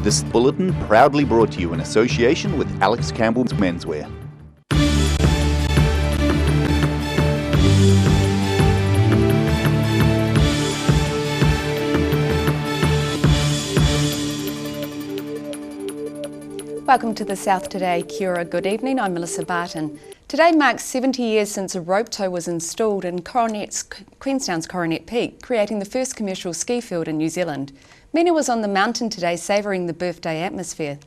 This bulletin proudly brought to you in association with Alex Campbell's Menswear. Welcome to the South Today. Kia ora, good evening. I'm Melissa Barton. Today marks 70 years since a rope tow was installed in Queenstown's Coronet Peak, creating the first commercial ski field in New Zealand. Mina was on the mountain today savouring the birthday atmosphere.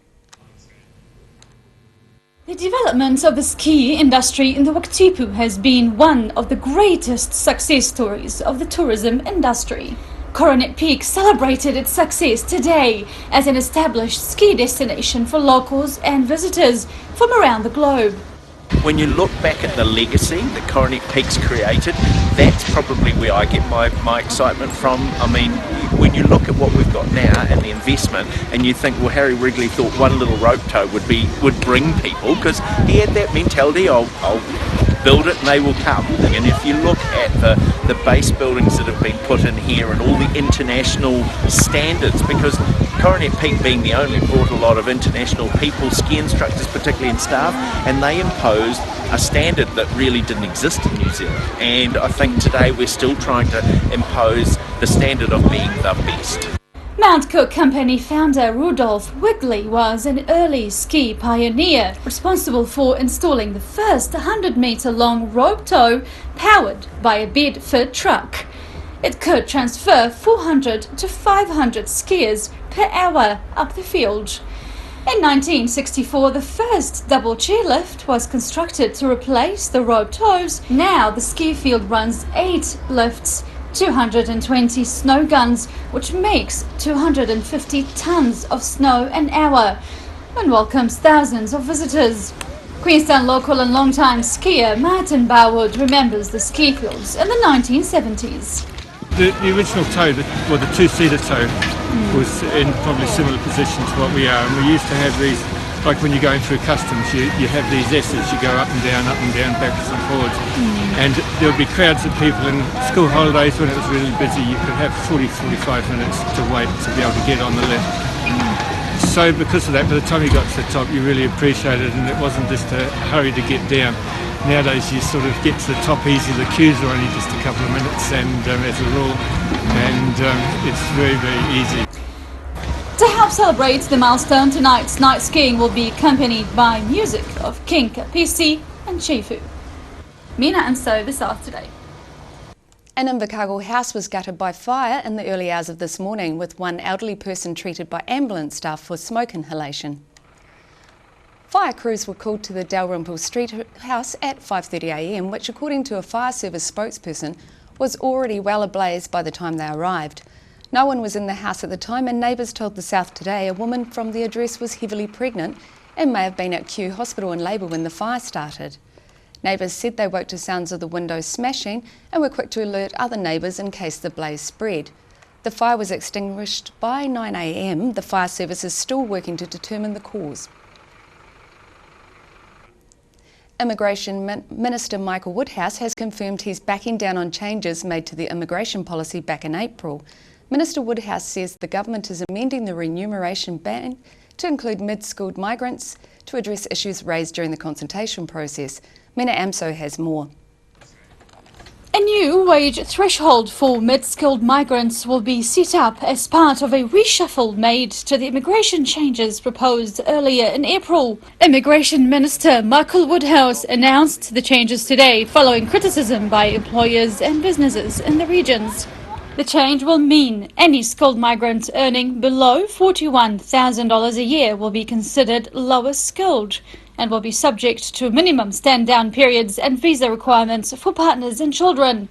The development of the ski industry in the Wakatipu has been one of the greatest success stories of the tourism industry. Coronet Peak celebrated its success today as an established ski destination for locals and visitors from around the globe. When you look back at the legacy that Coronet Peak's created, that's probably where I get my excitement from. I mean, when you look at what we've got now and the investment, and you think, well, Harry Wrigley thought one little rope tow would bring people, because he had that mentality, I'll build it and they will come. And if you look at the base buildings that have been put in here and all the international standards, because Coronet Peak being the only brought a lot of international people, ski instructors particularly and staff, and they imposed a standard that really didn't exist in New Zealand. And I think today we're still trying to impose the standard of being the best. Mount Cook Company founder Rudolph Wigley was an early ski pioneer, responsible for installing the first 100-metre long rope tow powered by a Bedford truck. It could transfer 400 to 500 skiers per hour up the field. In 1964, the first double chairlift was constructed to replace the rope tows. Now the ski field runs 8 lifts, 220 snow guns, which makes 250 tons of snow an hour, and welcomes thousands of visitors. Queenstown local and long-time skier Martin Barwood remembers the ski fields in the 1970s. The original tow, the two-seater tow, was in probably similar position to what we are, and we used to have these, like when you're going through customs, you have these S's, you go up and down, backwards and forwards. And there would be crowds of people in school holidays when it was really busy. You could have 40-45 minutes to wait to be able to get on the lift. So because of that, by the time you got to the top, you really appreciated it, and it wasn't just a hurry to get down. Nowadays you sort of get to the top easy, the queues are only just a couple of minutes, and as a rule, and it's very, very easy. To help celebrate the milestone, tonight's night skiing will be accompanied by music of King Kapisi and Chifu. Mina and So, the South Today. An Invercargill house was gutted by fire in the early hours of this morning, with one elderly person treated by ambulance staff for smoke inhalation. Fire crews were called to the Dalrymple Street house at 5:30 a.m, which, according to a fire service spokesperson, was already well ablaze by the time they arrived. No one was in the house at the time, and neighbours told the South Today a woman from the address was heavily pregnant and may have been at Kew Hospital in labour when the fire started. Neighbours said they woke to sounds of the windows smashing and were quick to alert other neighbours in case the blaze spread. The fire was extinguished by 9 a.m. The fire service is still working to determine the cause. Immigration Minister Michael Woodhouse has confirmed he's backing down on changes made to the immigration policy back in April. Minister Woodhouse says the government is amending the remuneration ban to include mid-skilled migrants to address issues raised during the consultation process. Mina Amso has more. A new wage threshold for mid-skilled migrants will be set up as part of a reshuffle made to the immigration changes proposed earlier in April. Immigration Minister Michael Woodhouse announced the changes today following criticism by employers and businesses in the regions. The change will mean any skilled migrant earning below $41,000 a year will be considered lower skilled and will be subject to minimum stand-down periods and visa requirements for partners and children.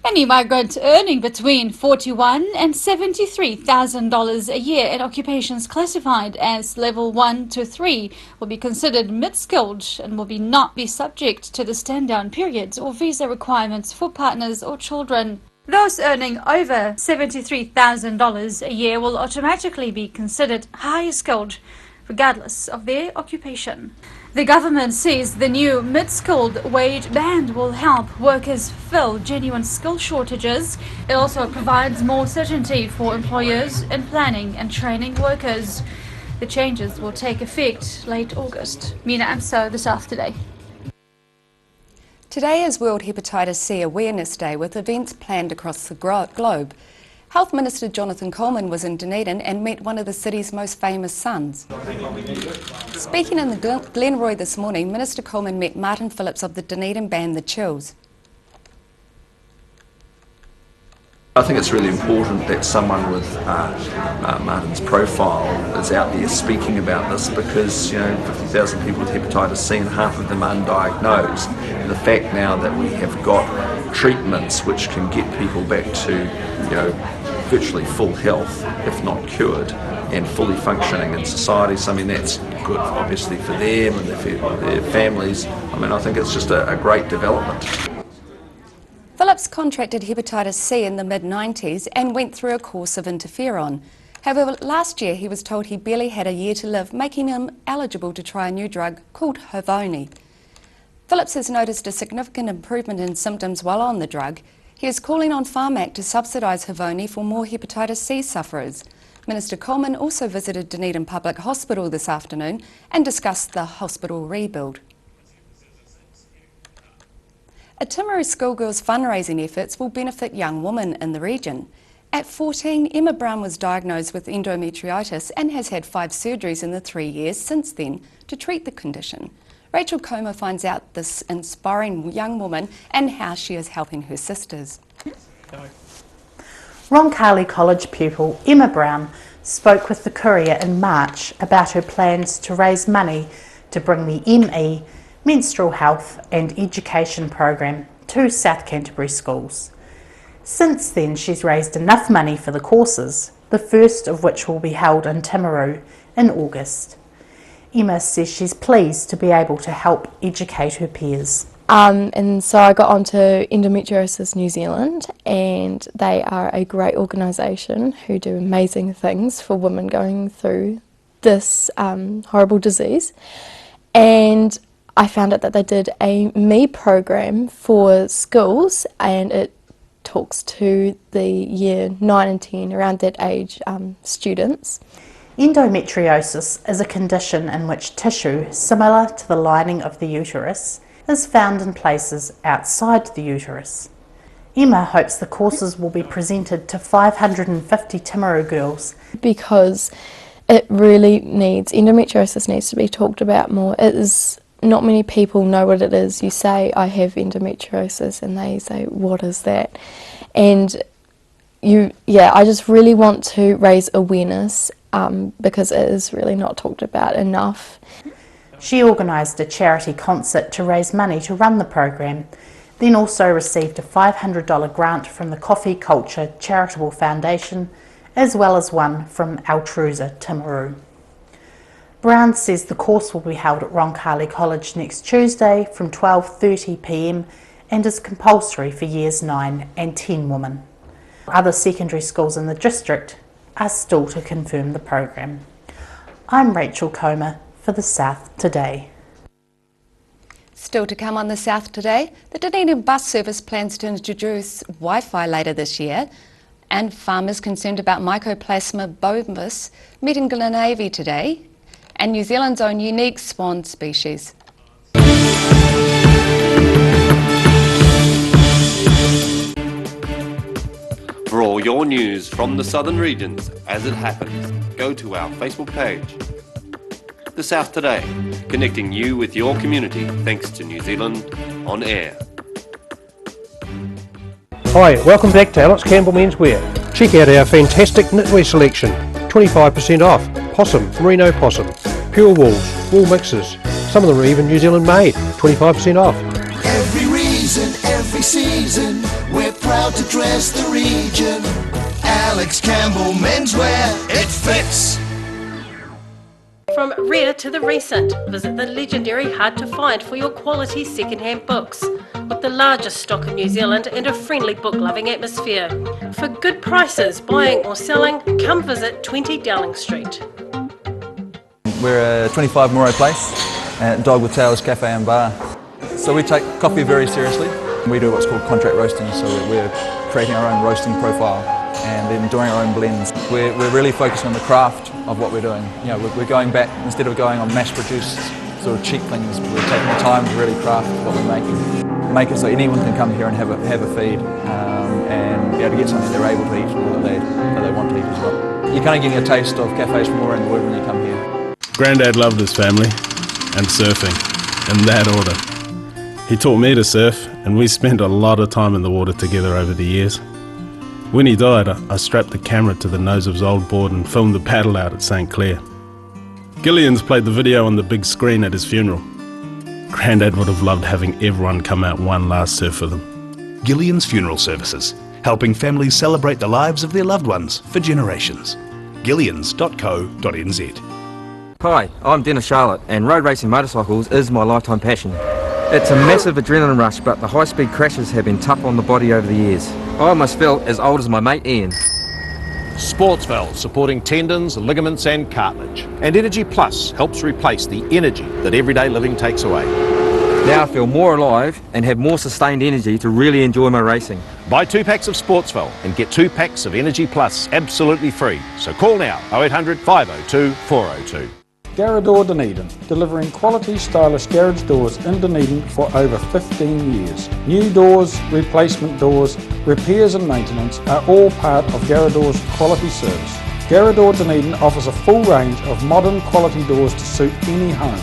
Any migrant earning between $41,000 and $73,000 a year in occupations classified as level 1 to 3 will be considered mid-skilled and will not be subject to the stand-down periods or visa requirements for partners or children. Those earning over $73,000 a year will automatically be considered higher skilled, regardless of their occupation. The government says the new mid-skilled wage band will help workers fill genuine skill shortages. It also provides more certainty for employers in planning and training workers. The changes will take effect late August. Mina Amso, The South Today. Today is World Hepatitis C Awareness Day with events planned across the globe. Health Minister Jonathan Coleman was in Dunedin and met one of the city's most famous sons. Speaking in the Glenroy this morning, Minister Coleman met Martin Phillips of the Dunedin band The Chills. I think it's really important that someone with Martin's profile is out there speaking about this, because 50,000 people with hepatitis C and half of them undiagnosed. And the fact now that we have got treatments which can get people back to virtually full health, if not cured, and fully functioning in society, so I mean that's good obviously for them and their families. I mean, I think it's just a great development. Phillips contracted hepatitis C in the mid-90s and went through a course of interferon. However, last year he was told he barely had a year to live, making him eligible to try a new drug called Havoni. Phillips has noticed a significant improvement in symptoms while on the drug. He is calling on Pharmac to subsidise Havoni for more hepatitis C sufferers. Minister Coleman also visited Dunedin Public Hospital this afternoon and discussed the hospital rebuild. A Timaru schoolgirl's fundraising efforts will benefit young women in the region. At 14, Emma Brown was diagnosed with endometriosis and has had 5 surgeries in the 3 years since then to treat the condition. Rachel Comer finds out this inspiring young woman and how she is helping her sisters. Roncalli College pupil Emma Brown spoke with the Courier in March about her plans to raise money to bring the ME, Menstrual Health and Education program to South Canterbury schools. Since then, she's raised enough money for the courses, the first of which will be held in Timaru in August. Emma says she's pleased to be able to help educate her peers. And so I got onto Endometriosis New Zealand, and they are a great organisation who do amazing things for women going through this horrible disease. And I found out that they did a ME program for schools, and it talks to the year 9 and 10, around that age, students. Endometriosis is a condition in which tissue similar to the lining of the uterus is found in places outside the uterus. Emma hopes the courses will be presented to 550 Timaru girls. Because it really endometriosis needs to be talked about more. Not many people know what it is. You say, I have endometriosis, and they say, what is that? And I just really want to raise awareness because it is really not talked about enough. She organised a charity concert to raise money to run the program, then also received a $500 grant from the Coffee Culture Charitable Foundation, as well as one from Altruza Timaru. Brown says the course will be held at Roncalli College next Tuesday from 12:30 p.m. and is compulsory for years 9 and 10 women. Other secondary schools in the district are still to confirm the program. I'm Rachel Comer for The South Today. Still to come on The South Today, the Dunedin bus service plans to introduce Wi-Fi later this year, and farmers concerned about Mycoplasma bovis met in Glenavi today, and New Zealand's own unique swan species. For all your news from the southern regions as it happens, go to our Facebook page. The South Today, connecting you with your community thanks to New Zealand On Air. Hi, welcome back to Alex Campbell Menswear. Check out our fantastic knitwear selection. 25% off. Possum, Merino Possum. Pure wools, wool mixes. Some of them are even New Zealand made. 25% off. Every reason, every season, we're proud to dress the region. Alex Campbell Menswear, it fits. From rare to the recent, visit the legendary Hard to Find for your quality second-hand books. With the largest stock in New Zealand and a friendly book-loving atmosphere. For good prices, buying or selling, come visit 20 Dowling Street. We're at 25 Moray Place at Dog with Tails Cafe and Bar. So we take coffee very seriously. We do what's called contract roasting, so we're creating our own roasting profile and then doing our own blends. We're really focusing on the craft of what we're doing. You know, we're going back, instead of going on mass-produced sort of cheap things, we're taking the time to really craft what we're making. Make it so anyone can come here and have a feed and be able to get something they're able to eat or that they want to eat as well. You're kind of getting a taste of cafes from all around the world when you come here. Grandad loved his family and surfing, in that order. He taught me to surf, and we spent a lot of time in the water together over the years. When he died, I strapped the camera to the nose of his old board and filmed the paddle out at St. Clair. Gillian's played the video on the big screen at his funeral. Grandad would have loved having everyone come out one last surf with him. Gillian's Funeral Services, helping families celebrate the lives of their loved ones for generations. Gillians.co.nz. Hi, I'm Dennis Charlotte, and road racing motorcycles is my lifetime passion. It's a massive adrenaline rush, but the high-speed crashes have been tough on the body over the years. I almost felt as old as my mate Ian. Sportsval, supporting tendons, ligaments and cartilage. And Energy Plus helps replace the energy that everyday living takes away. Now I feel more alive and have more sustained energy to really enjoy my racing. Buy 2 packs of Sportsval and get 2 packs of Energy Plus absolutely free. So call now, 0800 502 402. Garrador Dunedin, delivering quality stylish garage doors in Dunedin for over 15 years. New doors, replacement doors, repairs and maintenance are all part of Garrador's quality service. Garrador Dunedin offers a full range of modern quality doors to suit any home.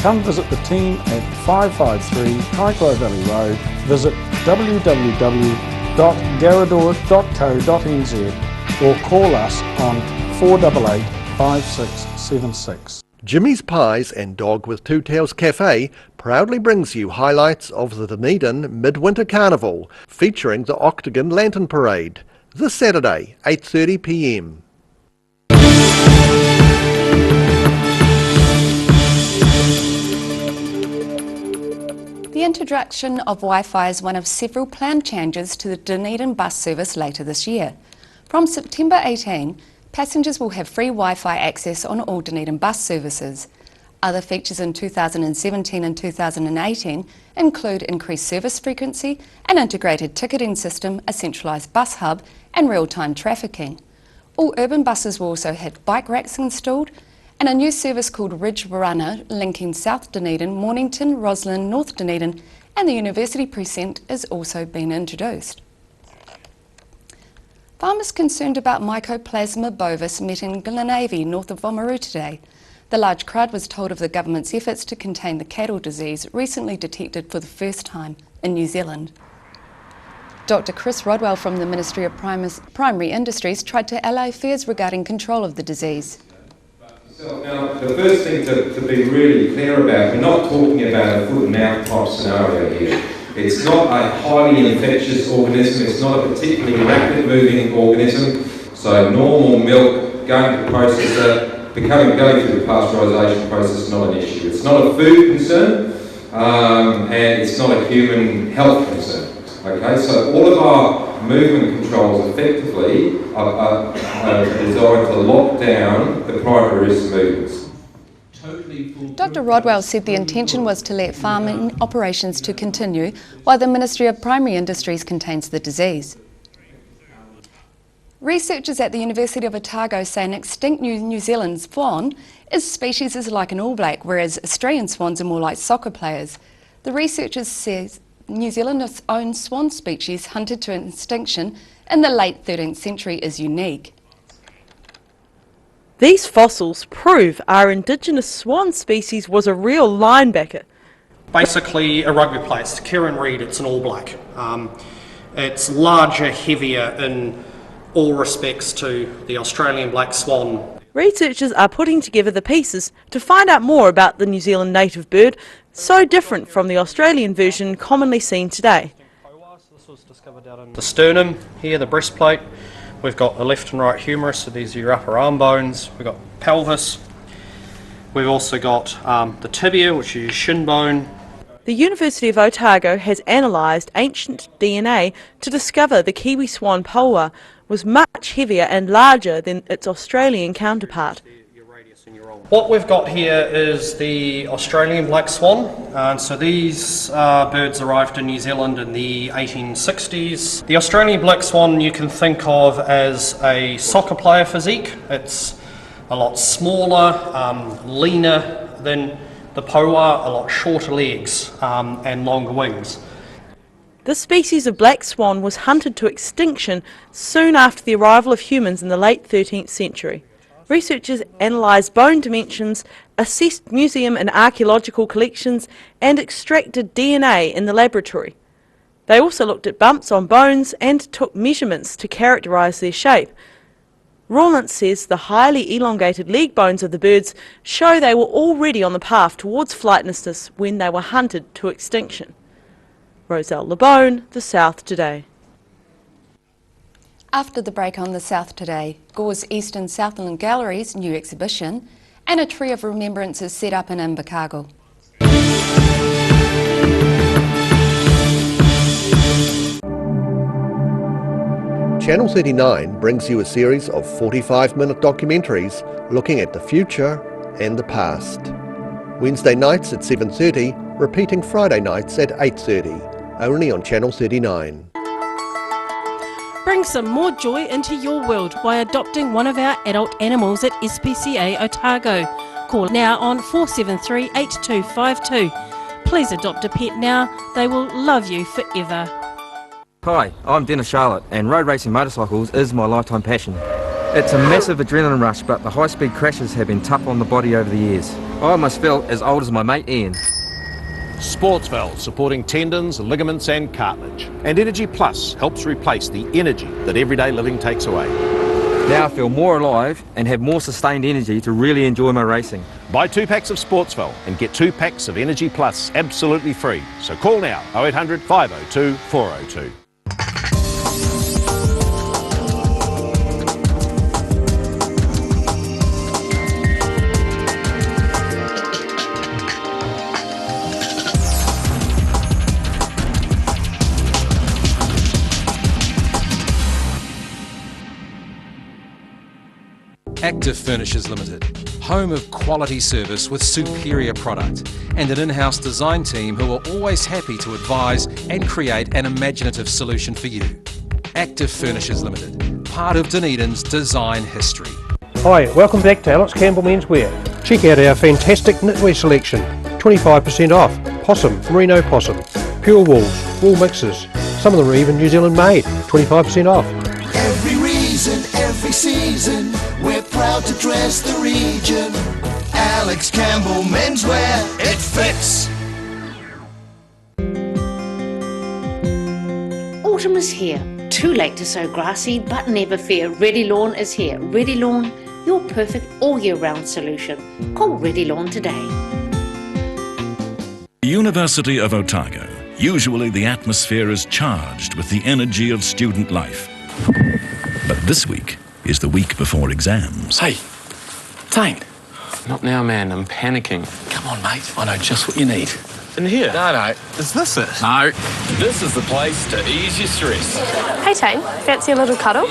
Come visit the team at 553 Kaikoai Valley Road. Visit www.garrador.co.nz or call us on 488 5676. Jimmy's Pies and Dog with Two Tails Cafe proudly brings you highlights of the Dunedin Midwinter Carnival, featuring the Octagon Lantern Parade, this Saturday, 8:30 p.m. The introduction of Wi-Fi is one of several planned changes to the Dunedin bus service later this year. From September 18, passengers will have free Wi-Fi access on all Dunedin bus services. Other features in 2017 and 2018 include increased service frequency, an integrated ticketing system, a centralised bus hub and real-time trafficking. All urban buses will also have bike racks installed, and a new service called Ridge Runner linking South Dunedin, Mornington, Roslyn, North Dunedin and the University Precinct is also been introduced. Farmers concerned about Mycoplasma bovis met in Glenavi, north of Oamaru today. The large crowd was told of the government's efforts to contain the cattle disease recently detected for the first time in New Zealand. Dr. Chris Rodwell from the Ministry of Primary Industries tried to allay fears regarding control of the disease. Now, the first thing to be really clear about, we're not talking about a foot and mouth type scenario here. It's not a highly infectious organism, it's not a particularly rapid moving organism, so normal milk going to the processor, going through the pasteurisation process is not an issue. It's not a food concern and it's not a human health concern. Okay, so all of our movement controls effectively are designed to lock down the primary risk movements. Dr. Rodwell said the intention was to let farming operations to continue while the Ministry of Primary Industries contains the disease. Researchers at the University of Otago say an extinct New Zealand swan species is like an all black, whereas Australian swans are more like soccer players. The researchers say New Zealand's own swan species hunted to extinction in the late 13th century is unique. These fossils prove our indigenous swan species was a real linebacker. Basically a rugby player, it's Kieran Reid, it's an all black. It's larger, heavier in all respects to the Australian black swan. Researchers are putting together the pieces to find out more about the New Zealand native bird, so different from the Australian version commonly seen today. The sternum here, the breastplate. We've got the left and right humerus, so these are your upper arm bones. We've got pelvis. We've also got the tibia, which is your shin bone. The University of Otago has analysed ancient DNA to discover the kiwi swan pulwa was much heavier and larger than its Australian counterpart. What we've got here is the Australian black swan, and so these birds arrived in New Zealand in the 1860s. The Australian black swan you can think of as a soccer player physique. It's a lot smaller, leaner than the poa, a lot shorter legs and longer wings. This species of black swan was hunted to extinction soon after the arrival of humans in the late 13th century. Researchers analysed bone dimensions, assessed museum and archaeological collections, and extracted DNA in the laboratory. They also looked at bumps on bones and took measurements to characterise their shape. Rawlins says the highly elongated leg bones of the birds show they were already on the path towards flightlessness when they were hunted to extinction. Roselle LeBone, The South Today. After the break on The South Today, Gore's Eastern Southland Gallery's new exhibition and a tree of remembrances set up in Invercargill. Channel 39 brings you a series of 45-minute documentaries looking at the future and the past. Wednesday nights at 7:30, repeating Friday nights at 8:30, only on Channel 39. Bring some more joy into your world by adopting one of our adult animals at SPCA Otago. Call now on 473 8252. Please adopt a pet now, they will love you forever. Hi, I'm Dennis Charlotte, and road racing motorcycles is my lifetime passion. It's a massive adrenaline rush, but the high-speed crashes have been tough on the body over the years. I almost felt as old as my mate Ian. Sportsval, supporting tendons, ligaments and cartilage. And Energy Plus helps replace the energy that everyday living takes away. Now I feel more alive and have more sustained energy to really enjoy my racing. Buy 2 packs of Sportsval and get 2 packs of Energy Plus absolutely free. So call now, 0800 502 402. Active Furnishers Limited, home of quality service with superior product and an in-house design team who are always happy to advise and create an imaginative solution for you. Active Furnishers Limited, part of Dunedin's design history. Hi, welcome back to Alex Campbell Menswear. Check out our fantastic knitwear selection. 25% off. Possum, merino possum, pure wools, wool mixes. Some of them are even New Zealand made. 25% off. Every reason, every season, we're proud to dress the region. Alex Campbell Menswear, it fits. Autumn is here. Too late to sow grass seed, but never fear. Ready Lawn is here. Ready Lawn, your perfect all year round solution. Call Ready Lawn today. University of Otago. Usually the atmosphere is charged with the energy of student life. But this week is the week before exams. Hey, Dane. Not now, man. I'm panicking. Come on, mate. I know just what you need. In here? No. Is this it? No. This is the place to ease your stress. Hey, Tane. Fancy a little cuddle?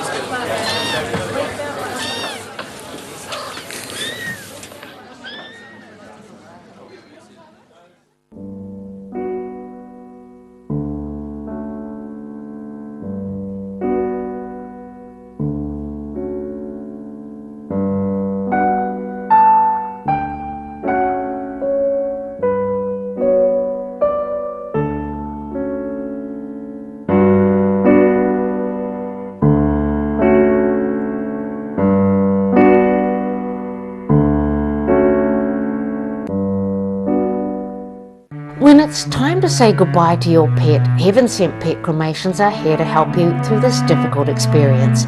When it's time to say goodbye to your pet, Heaven Sent Pet Cremations are here to help you through this difficult experience.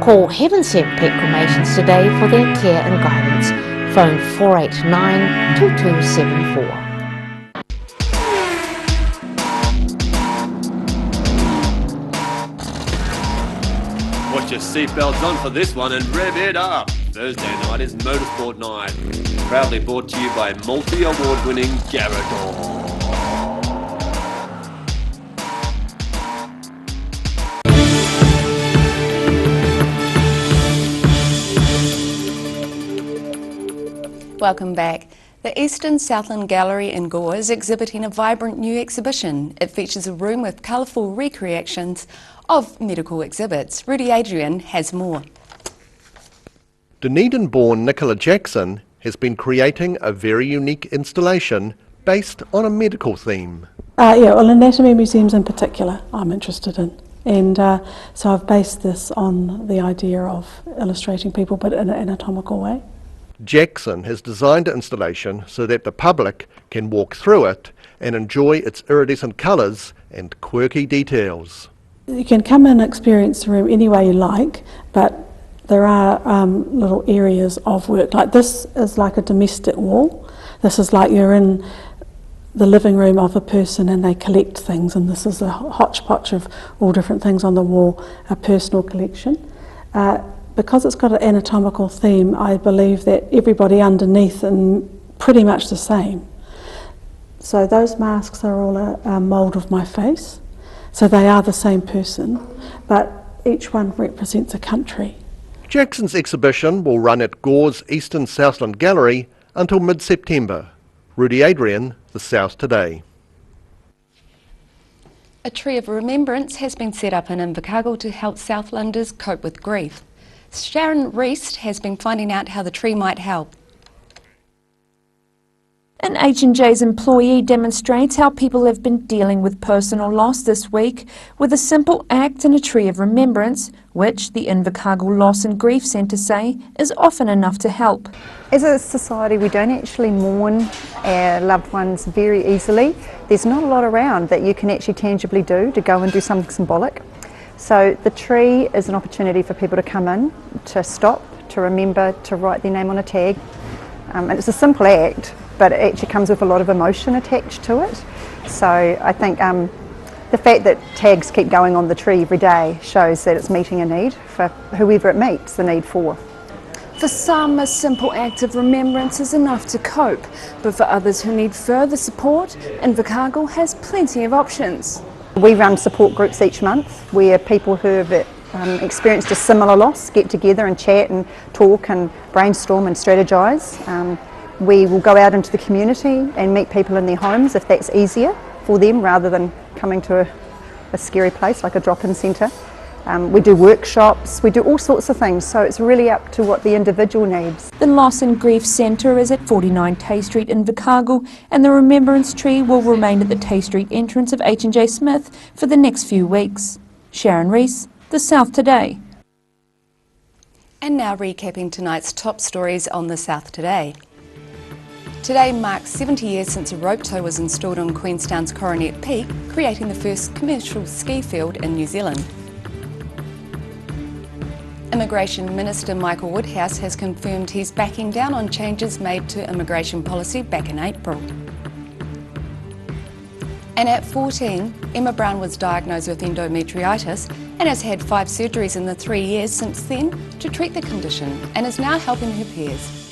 Call Heaven Sent Pet Cremations today for their care and guidance. Phone 489-2274. Put your seatbelts on for this one and rev it up. Thursday night is Motorsport Night. Proudly brought to you by multi-award winning Garrador. Welcome back. The Eastern Southland Gallery in Gore is exhibiting a vibrant new exhibition. It features a room with colourful recreations of medical exhibits. Rudy Adrian has more. Dunedin-born Nicola Jackson has been creating a very unique installation based on a medical theme. Well, anatomy museums in particular I'm interested in. And so I've based this on the idea of illustrating people but in an anatomical way. Jackson has designed the installation so that the public can walk through it and enjoy its iridescent colours and quirky details. You can come and experience the room any way you like, but there are little areas of work. Like this is like a domestic wall. This is like you're in the living room of a person and they collect things, and this is a hodgepodge of all different things on the wall, a personal collection. Because it's got an anatomical theme, I believe that everybody underneath is pretty much the same. So those masks are all a mould of my face. So they are the same person, but each one represents a country. Jackson's exhibition will run at Gore's Eastern Southland Gallery until mid-September. Rudy Adrian, The South Today. A tree of remembrance has been set up in Invercargill to help Southlanders cope with grief. Sharon Reist has been finding out how the tree might help. An H&J's employee demonstrates how people have been dealing with personal loss this week with a simple act and a tree of remembrance, which the Invercargill Loss and Grief Centre say is often enough to help. As a society, we don't actually mourn our loved ones very easily. There's not a lot around that you can actually tangibly do to go and do something symbolic. So the tree is an opportunity for people to come in, to stop, to remember, to write their name on a tag. And it's a simple act, but it actually comes with a lot of emotion attached to it. So I think the fact that tags keep going on the tree every day shows that it's meeting a need for whoever it meets the need for. For some, a simple act of remembrance is enough to cope, but for others who need further support, Invercargill has plenty of options. We run support groups each month where people who have experienced a similar loss get together and chat and talk and brainstorm and strategise. We will go out into the community and meet people in their homes if that's easier for them rather than coming to a scary place like a drop-in centre. We do workshops, we do all sorts of things, so it's really up to what the individual needs. The Loss and Grief Centre is at 49 Tay Street in Invercargill, and the Remembrance Tree will remain at the Tay Street entrance of H&J Smith for the next few weeks. Sharon Rees, The South Today. And now recapping tonight's top stories on The South Today. Today marks 70 years since a rope tow was installed on Queenstown's Coronet Peak, creating the first commercial ski field in New Zealand. Immigration Minister Michael Woodhouse has confirmed he's backing down on changes made to immigration policy back in April. And at 14, Emma Brown was diagnosed with endometriosis and has had 5 surgeries in the 3 years since then to treat the condition and is now helping her peers.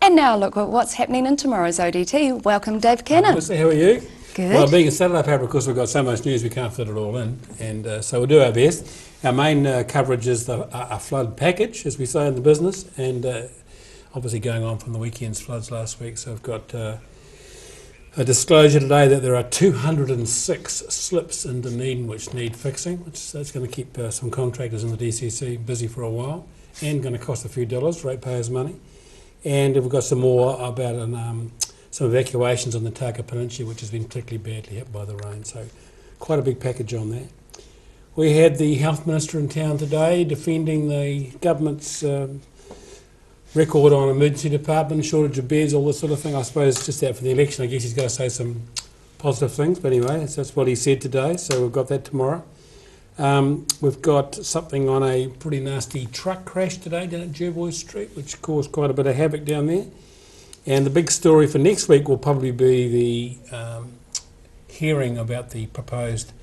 And now look at what's happening in tomorrow's ODT. Welcome, Dave Cannon. How are you? Good. Well, being a Saturday paper, of course, we've got so much news we can't fit it all in, and so we'll do our best. Our main coverage is a flood package, as we say in the business, and obviously going on from the weekend's floods last week. So we've got a disclosure today that there are 206 slips in Dunedin which need fixing, which that's going to keep some contractors in the DCC busy for a while, and going to cost a few dollars, ratepayers' money. And we've got some more about some evacuations on the Taka Peninsula, which has been particularly badly hit by the rain. So quite a big package on that. We had the Health Minister in town today defending the government's record on emergency department, shortage of beds, all this sort of thing. I suppose just out for the election, I guess he's going to say some positive things. But anyway, that's what he said today, so we've got that tomorrow. We've got something on a pretty nasty truck crash today down at Jervois Street, which caused quite a bit of havoc down there. And the big story for next week will probably be the hearing about the proposed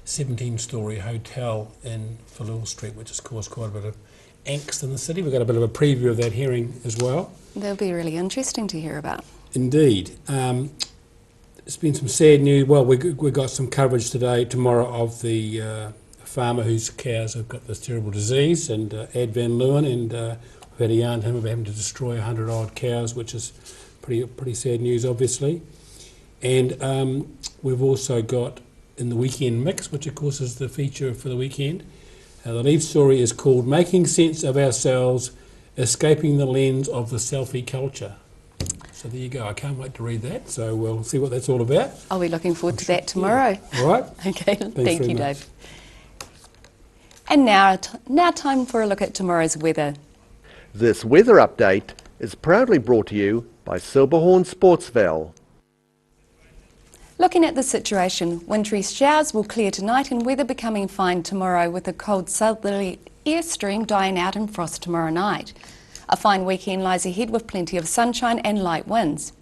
17-storey hotel in Falul Street, which has caused quite a bit of angst in the city. We've got a bit of a preview of that hearing as well. They'll be really interesting to hear about. Indeed. There's been some sad news. Well, we got some coverage tomorrow of the farmer whose cows have got this terrible disease, and Ad Van Leeuwen, and We've had a yarn to him about having to destroy 100 odd cows, which is pretty sad news, obviously. And we've also got in the weekend mix, which of course is the feature for the weekend. The lead story is called Making Sense of Ourselves, Escaping the Lens of the Selfie Culture. So there you go. I can't wait to read that. So we'll see what that's all about. I'll be looking forward to that tomorrow. All right. Okay, thank you, much. Dave. And now time for a look at tomorrow's weather. This weather update is proudly brought to you by Silberhorn Sportsval. Looking at the situation, wintry showers will clear tonight and weather becoming fine tomorrow with a cold southerly air stream dying out and frost tomorrow night. A fine weekend lies ahead with plenty of sunshine and light winds.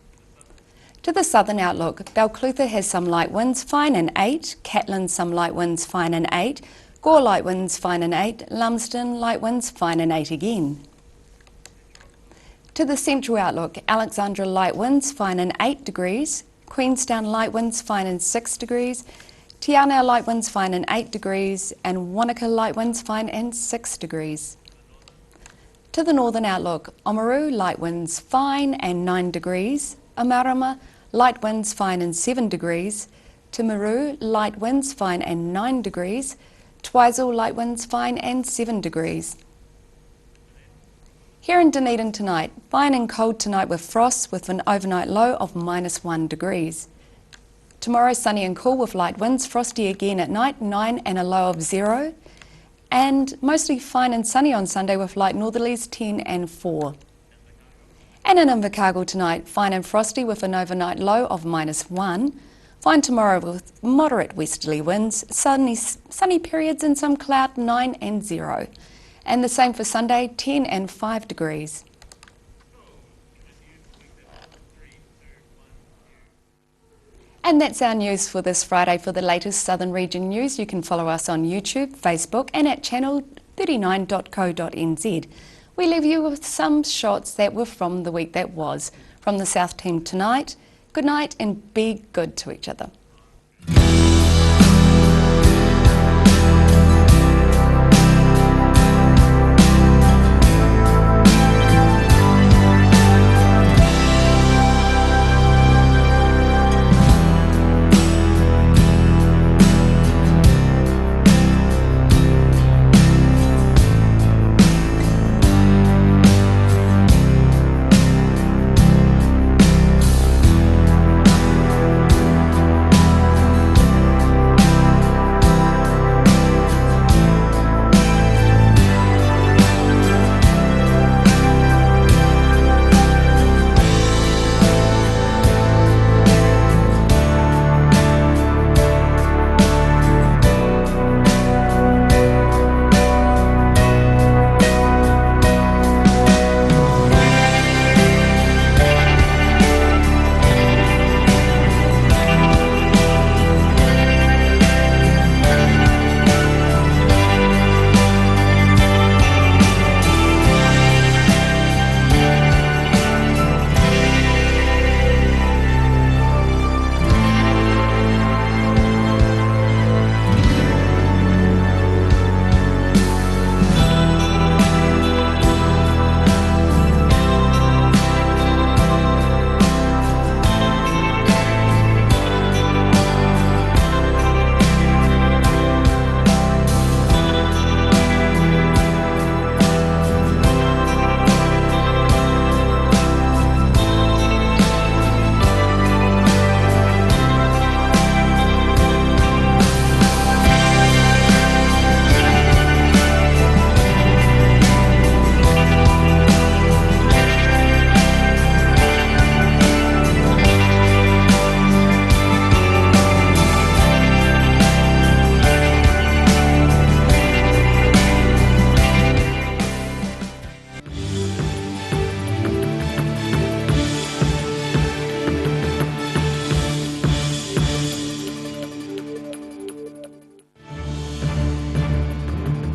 To the southern outlook, Balclutha has some light winds, fine and 8, Catlin some light winds, fine and 8, Gore light winds, fine and 8, Lumsden light winds, fine and 8 again. To the central outlook, Alexandra light winds, fine and 8 degrees, Queenstown light winds, fine and 6 degrees, Te Anau light winds, fine and 8 degrees, and Wanaka light winds, fine and 6 degrees. To the northern outlook, Oamaru light winds, fine and 9 degrees, Amarama light winds, fine and 7 degrees, Timaru light winds, fine and 9 degrees, Twizel light winds, fine and 7 degrees. Here in Dunedin tonight, fine and cold tonight with frost with an overnight low of -1 degrees. Tomorrow sunny and cool with light winds, frosty again at night, 9 and a low of 0. And mostly fine and sunny on Sunday with light northerlies, 10 and 4. And in Invercargill tonight, fine and frosty with an overnight low of -1. Fine tomorrow with moderate westerly winds, sunny periods and some cloud, 9 and 0. And the same for Sunday, 10 and 5 degrees. And that's our news for this Friday. For the latest Southern Region news, you can follow us on YouTube, Facebook and at channel39.co.nz. We leave you with some shots that were from the week that was. From the South team tonight, good night and be good to each other.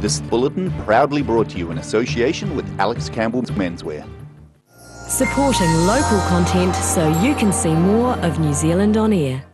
This bulletin proudly brought to you in association with Alex Campbell's Menswear. Supporting local content so you can see more of New Zealand on air.